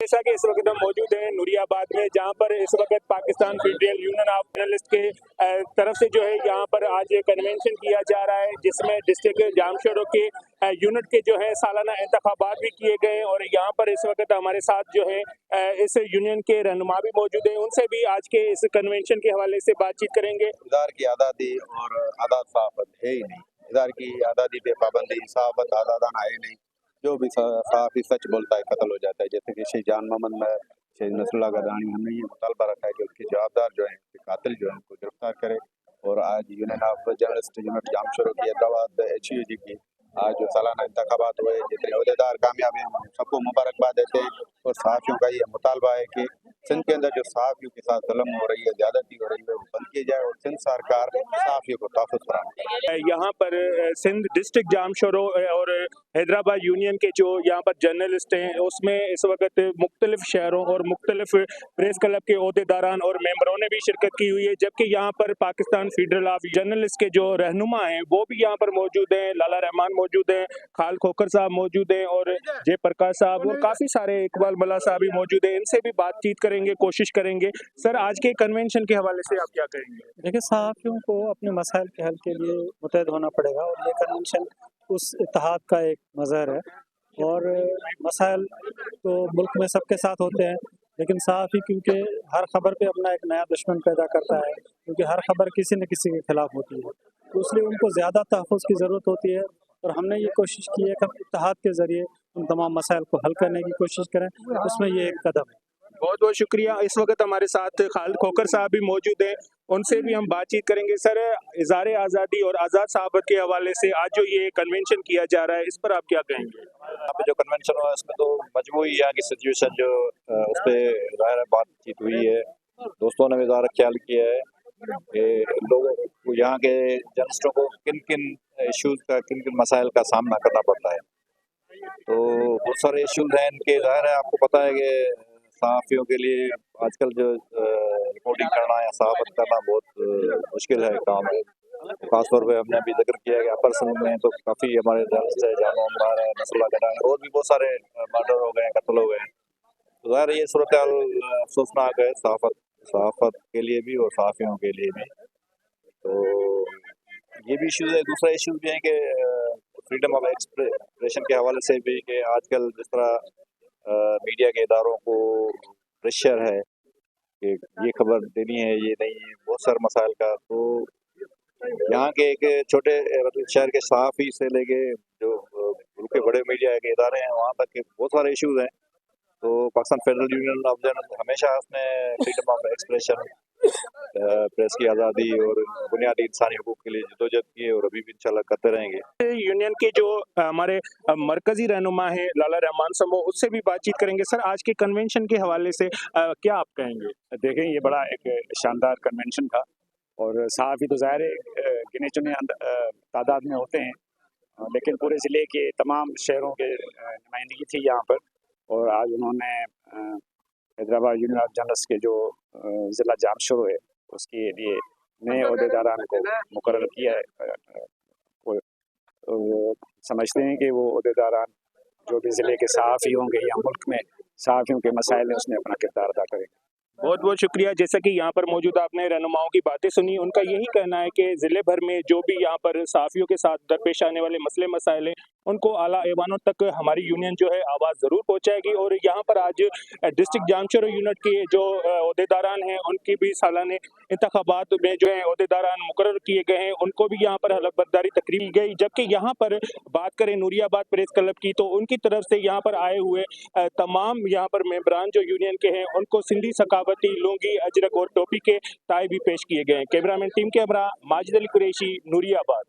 जैसा कि इस वक्त हम मौजूद हैं नूरियाबाद में, जहां पर इस वक्त Pakistan federal union of journalist के तरफ से जो है यहाँ पर आज कन्वेंशन किया जा रहा है, जिसमें डिस्ट्रिक्ट जामशोरों के यूनिट के जो है सालाना इंतखाबात भी किए गए। और यहाँ पर इस वक्त हमारे साथ जो है इस यूनियन के रहनुमा भी मौजूद हैं, उनसे भी आज के इस कन्वेंशन के हवाले से बातचीत करेंगे। इदार की आज़ादी और आज़ाद सहाफ़त है ही नहीं, इदार की आज़ादी पे पाबंदी, सहाफ़त आज़ादाना है नहीं। जो भी सहाफ़ी सच बोलता है कत्ल हो जाता है। जैसे कि शहीद जान मोहम्मद में शहीद नसरुल्लाह गदानी, हमने ये मुतालबा रखा है कि उसके जवाबदार जो हैं, कातिल जो हैं, उनको गिरफ्तार करे। और आज यूनियन ऑफ जर्नलिस्ट यूनिट जामशोरों की हैदराबाद HUG की आज जो सालाना इंतखाबात हुए, जितने अहदेदार कामयाब हैं हम सबको मुबारकबाद देते हैं। और सहाफ़ियों का ये मुतालबा है कि सिंध के अंदर जो सहाफ़ियों के साथ जुल्म हो रही है, ज़्यादती हो रही है, वो बंद की जाए और सिंध सरकार सहाफ़ियों को तहफ़्फ़ुज़ फराहम। यहाँ पर सिंध डिस्ट्रिक्ट जामशोरों और हैदराबाद यूनियन के जो यहाँ पर जर्नलिस्ट हैं, उसमें इस वक्त मुख्तलिफ शहरों और मुख्तलिफ प्रेस क्लब के अहदेदारान और मेंबरों ने भी शिरकत की हुई है। जबकि यहाँ पर पाकिस्तान फेडरल ऑफ जर्नलिस्ट के जो रहनुमा हैं वो भी यहाँ पर मौजूद हैं। लाला रहमान मौजूद हैं, खाल खोखर साहब मौजूद हैं और जय प्रकाश साहब और काफ़ी सारे इकबाल मल्ला साहब भी मौजूद हैं। इनसे भी बातचीत करेंगे, कोशिश करेंगे। सर, आज के कन्वेंशन के हवाले से आप क्या कहेंगे? देखिए, सहाफ़ियों को अपने मसाइल के हल के लिए मुतहद होना पड़ेगा और ये कन्वेंशन उस इत्तेहाद का एक मज़हर है। और मसाइल तो मुल्क में सबके साथ होते हैं, लेकिन सहाफ़ी क्योंकि हर खबर पे अपना एक नया दुश्मन पैदा करता है, क्योंकि हर खबर किसी न किसी के खिलाफ होती है, तो इसलिए उनको ज़्यादा तहफ़्फ़ुज़ की ज़रूरत होती है। और हमने ये कोशिश की है कि इत्तेहाद के ज़रिए उन तमाम मसाइल को हल करने की कोशिश करें, उसमें ये एक कदम है। बहुत बहुत शुक्रिया। इस वक्त हमारे साथ खालिद खोखर साहब भी मौजूद हैं, उनसे भी हम बातचीत करेंगे। सर, इज़हार आज़ादी और आज़ाद सहाफ़त के हवाले से आज जो ये कन्वेंशन किया जा रहा है, इस पर आप क्या कहेंगे? यहाँ पे जो कन्वेंशन हुआ इसमें तो मजमूई यहाँ की सिचुएशन जो उस पर ज़ाहिर है बातचीत हुई है। दोस्तों ने भी ज़ाहिर ख्याल किया है कि लोगों को यहाँ के जर्नलिस्टों को किन किन इशूज़ का, किन किन मसाइल का सामना करना पड़ता है। तो बहुत सारे इशूज़ हैं इनके। ज़ाहिर है आपको पता है कि सहाफ़ियों के लिए आजकल जो रिपोर्टिंग करना या सहाफ़त करना बहुत मुश्किल है काम है। खासतौर पे हमने अभी जिक्र किया है कि अपर सिंध में तो काफ़ी हमारे जर्नलिस्ट है, जान मोहम्मद है, नसरुल्लाह गदानी और भी बहुत सारे मर्डर हो गए हैं, कत्ल हो गए हैं। तो ज़ाहिर ये सूरत हाल अफसोसनाक है सहाफ़त के लिए भी और सहाफ़ियों के लिए भी। तो ये भी इशूज़ है। दूसरा इशू भी है कि फ्रीडम ऑफ एक्सप्रेशन के हवाले से भी कि आजकल जिस तरह मीडिया के इदारों को प्रेशर है कि ये खबर देनी है, ये नहीं है, बहुत सारे मसाइल का। तो यहाँ के एक छोटे मतलब शहर के सहाफ़ी से लेके जो मुल्क के बड़े मीडिया के इदारे हैं, वहाँ तक के बहुत सारे इशूज़ हैं। तो Pakistan federal union of journalist हमेशा उसने फ्रीडम ऑफ एक्सप्रेशन, प्रेस की आज़ादी और बुनियादी इंसानी हकूक़ के लिए जदोजहद की है और अभी भी इंशाल्लाह करते रहेंगे। यूनियन के जो हमारे मरकजी रहनुमा है लाला रहमान समो, उससे भी बातचीत करेंगे। सर, आज के कन्वेंशन के हवाले से क्या आप कहेंगे? देखें, ये बड़ा एक शानदार कन्वेंशन था और सहाफ़ी तो ज़ाहिर है गिने चुने तादाद में होते हैं, लेकिन पूरे ज़िले के तमाम शहरों के नुमाइंदगी थी यहाँ पर। और आज उन्होंने हैदराबाद यूनियन ऑफ जर्नलिस्ट के जो ज़िला जामशोरो है उसके लिए नए अहदेदारान को मुकर्रर किया है। वो समझते हैं कि वो अहदेदारान जो भी ज़िले के सहाफ़ी होंगे या मुल्क में सहाफ़ियों के मसाइल हैं उसमें अपना किरदार अदा करेंगे। बहुत बहुत शुक्रिया। जैसा कि यहाँ पर मौजूद आपने रहनुमाओं की बातें सुनी, उनका यही कहना है कि ज़िले भर में जो भी यहाँ पर सहाफ़ियों के साथ दरपेश आने वाले मसले मसाइल हैं, उनको आला ऐवानों तक हमारी यूनियन जो है आवाज़ ज़रूर पहुँचाएगी। और यहाँ पर आज डिस्ट्रिक्ट जामशोरो यूनिट के जो अहदेदारान हैं, उनकी भी सालाने इंतखाबात में जो है अहदेदारान मुकर्रर किए गए हैं, उनको भी यहाँ पर हलफ बर्दारी तकरीब की गई। जबकि यहाँ पर बात करें नूरियाबाद प्रेस क्लब की, तो उनकी तरफ से यहाँ पर आए हुए तमाम यहाँ पर मेंबरान जो यूनियन के हैं, उनको सिंधी सकावती लुंगी, अजरक और टोपी के ताए भी पेश किए गए हैं। Cameraman team camera Majid Ali Qureshi, Nooriabad.